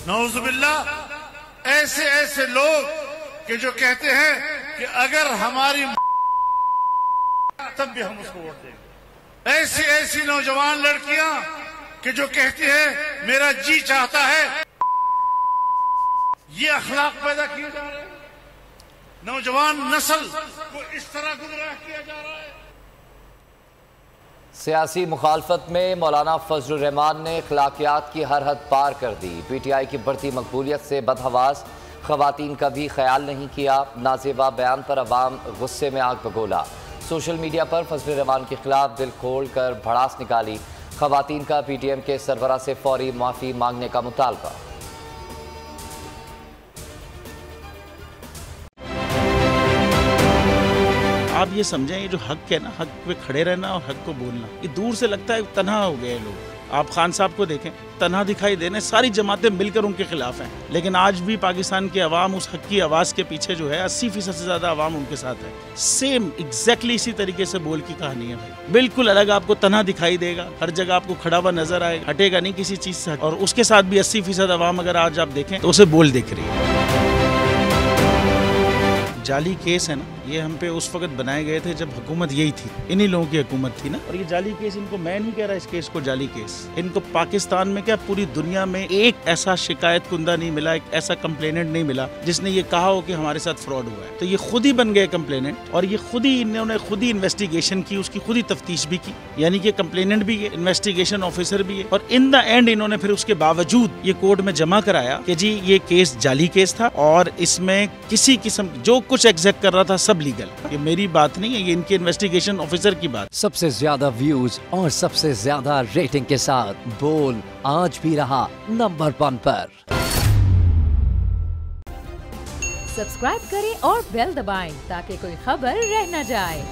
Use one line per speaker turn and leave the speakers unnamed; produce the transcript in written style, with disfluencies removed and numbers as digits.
नौजुबिल्लाह, ऐसे ऐसे लोग कि जो कहते हैं कि अगर हमारी तब भी हम उसको वोट देंगे। ऐसी ऐसी नौजवान लड़कियां कि जो कहती है मेरा जी चाहता है। ये अखलाक पैदा किए जा रहे हैं, नौजवान नस्ल को इस तरह गुमराह किया जा रहा है।
सियासी मुखालफत में मौलाना फजलुर रहमान ने अखलाकियात की हर हद पार कर दी। PTI की बढ़ती मकबूलियत से बदहवास खवातीन का भी ख्याल नहीं किया। नाजेबा बयान पर अवाम गुस्से में आग बगोला। सोशल मीडिया पर फजलुर रहमान के खिलाफ दिल खोल कर भड़ास निकाली। खवातीन का PTM के सरबराह से फौरी माफ़ी मांगने का मुतालबा।
आप ये समझें, ये जो हक है ना, हक पे खड़े रहना और हक को बोलना, ये दूर से लगता है तन्हा हो गए लोग। आप खान साहब को देखें, तन्हा दिखाई देने, सारी जमातें मिलकर उनके खिलाफ हैं। लेकिन आज भी पाकिस्तान के अवाम उस हक की आवाज़ के पीछे जो है 80% से ज़्यादा अवाम उनके साथ है। सेम एग्जैक्टली इसी तरीके से बोल की कहानी है भाई। बिल्कुल अलग आपको तन्हा दिखाई देगा, हर जगह आपको खड़ा हुआ नजर आएगा, हटेगा नहीं किसी चीज़ से। और उसके साथ भी 80% अवाम अगर आज आप देखें तो उसे बोल दिख रही है। जाली केस है ना, ये हम पे उस वक्त बनाए गए थे जब हुकूमत यही थी, इन्हीं लोगों की हुकूमत थी ना। और ये जाली केस, इनको मैं नहीं कह रहा इस केस को जाली केस, इनको पाकिस्तान में क्या पूरी दुनिया में एक ऐसा शिकायत कुंदा नहीं मिला, एक ऐसा कंप्लेनेंट नहीं मिला जिसने ये कहा हो कि हमारे साथ फ्रॉड हुआ है। तो ये खुद ही बन गए कंप्लेनेंट और ये खुद ही इन्होंने खुद ही इन्वेस्टिगेशन की, उसकी खुद ही तफ्तीश भी की। यानी कि कंप्लेनेंट भी है, इन्वेस्टिगेशन ऑफिसर भी है। और इन द एंड इन्होंने फिर उसके बावजूद ये कोर्ट में जमा कराया कि जी ये केस जाली केस था और इसमें किसी किस्म जो कुछ एग्जैक्ट कर रहा था सब लीगल। ये मेरी बात नहीं है, ये इनके इन्वेस्टिगेशन ऑफिसर की बात।
सबसे ज्यादा व्यूज और सबसे ज्यादा रेटिंग के साथ बोल आज भी रहा नंबर 1 पर।
सब्सक्राइब करें और बेल दबाएं ताकि कोई खबर रह न जाए।